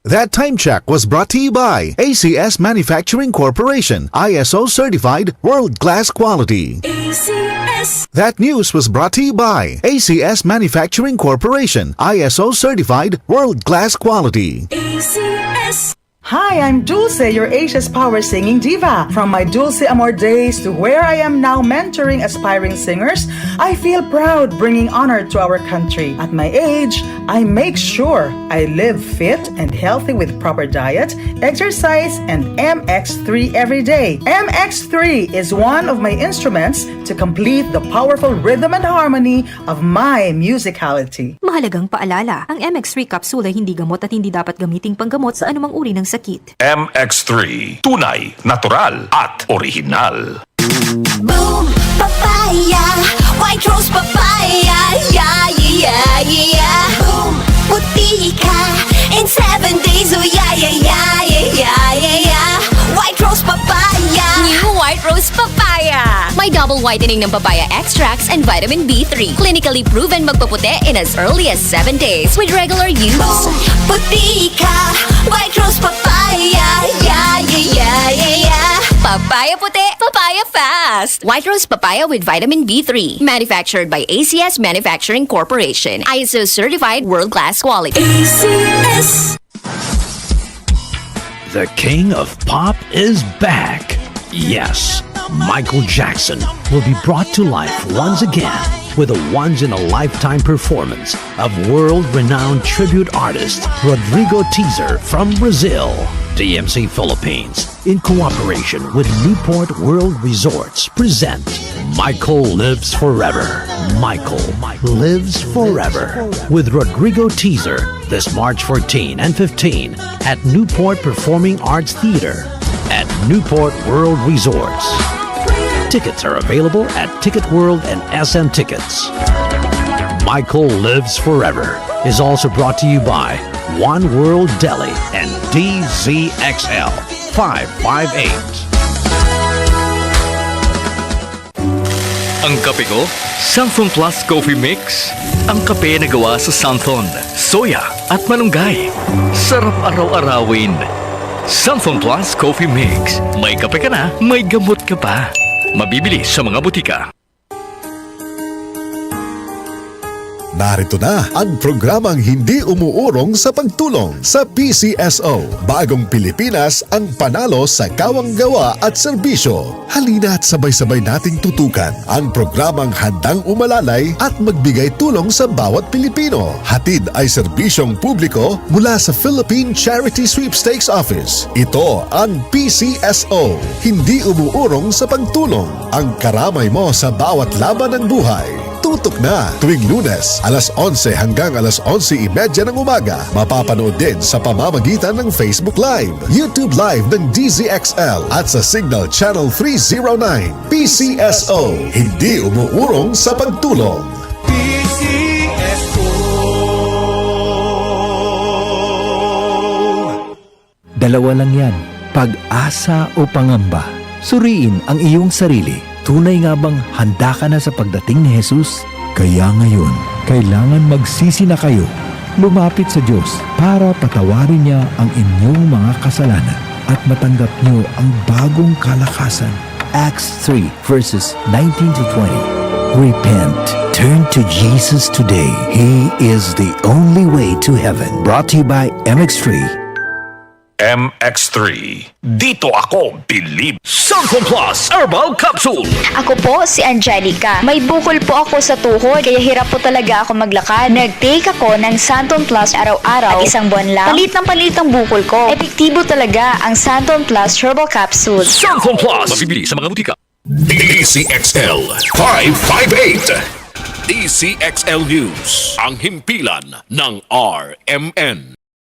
That time check was brought to you by ACS Manufacturing Corporation, ISO certified world-class quality. ACS. That news was brought to you by ACS Manufacturing Corporation, ISO certified world-class quality. ACS. Hi, I'm Dulce, your Asia's power singing diva. From my Dulce Amor days to where I am now mentoring aspiring singers, I feel proud bringing honor to our country. At my age, I make sure I live fit and healthy with proper diet, exercise, and MX3 every day. MX3 is one of my instruments to complete the powerful rhythm and harmony of my musicality. Mahalagang paalala, ang MX3 capsule ay hindi gamot at hindi dapat gamiting panggamot sa anumang uri ng sakit. MX3, tunay, natural at original. Boom, papaya, white rose papaya, yeah, yeah, yeah. Boom, puti ka in 7 days, oh yeah, yeah, yeah, yeah, yeah, yeah. White rose papaya. New White Rose Papaya. May double whitening ng papaya extracts and vitamin B3. Clinically proven magpaputi in as early as 7 days with regular use. Boom, puti ka, white rose papaya, yeah, yeah, yeah, yeah, yeah. Papaya puti, papaya fast. White Rose Papaya with vitamin B3. Manufactured by ACS Manufacturing Corporation. ISO certified world-class quality. ACS. The king of pop is back. Yes, Michael Jackson will be brought to life once again with a once-in-a-lifetime performance of world-renowned tribute artist Rodrigo Teaser from Brazil. DMC Philippines, in cooperation with Newport World Resorts, present Michael Lives Forever. Michael Lives Forever with Rodrigo Teaser this March 14 and 15 at Newport Performing Arts Theater at Newport World Resorts. Tickets are available at Ticket World and SM Tickets. Michael Lives Forever is also brought to you by One World Deli and DZXL 558. Ang kape ko, Santhon Plus Coffee Mix. Ang kape na gawa sa Santhon, soya at malunggay. Sarap araw-arawin. Santhon Plus Coffee Mix. May kape ka na, may gamot ka pa. Mabibili sa mga butika. Narito na ang programang hindi umuurong sa pagtulong sa PCSO. Bagong Pilipinas ang panalo sa kawang gawa at serbisyo. Halina at sabay-sabay nating tutukan ang programang handang umalalay at magbigay tulong sa bawat Pilipino. Hatid ay serbisyong publiko mula sa Philippine Charity Sweepstakes Office. Ito ang PCSO. Hindi umuurong sa pagtulong. Ang karamay mo sa bawat laban ng buhay. Tutok na tuwing Lunes, alas 11 hanggang alas 11:30 ng umaga. Mapapanood din sa pamamagitan ng Facebook Live, YouTube Live ng DZXL at sa Signal Channel 309. PCSO, hindi umuurong sa pagtulong. PCSO. Dalawa lang yan, pag-asa o pangamba. Suriin ang iyong sarili. Tunay nga bang handa ka na sa pagdating ni Jesus? Kaya ngayon, kailangan magsisi na kayo. Lumapit sa Diyos para patawarin niya ang inyong mga kasalanan at matanggap niyo ang bagong kalakasan. Acts 3 verses 19 to 20. Repent. Turn to Jesus today. He is the only way to heaven. Brought to you by MX3. MX3, dito ako believe. Santhon Plus Herbal Capsule. Ako po si Angelica. May bukol po ako sa tuhod, kaya hirap po talaga ako maglakad. Nag-take ako ng Santhon Plus araw-araw at isang buwan lang. Palit ang bukol ko. Epektibo talaga ang Santhon Plus Herbal Capsule. Santhon Plus, mabibili sa mga butika. DCXL 558. DCXL News, ang himpilan ng RMN.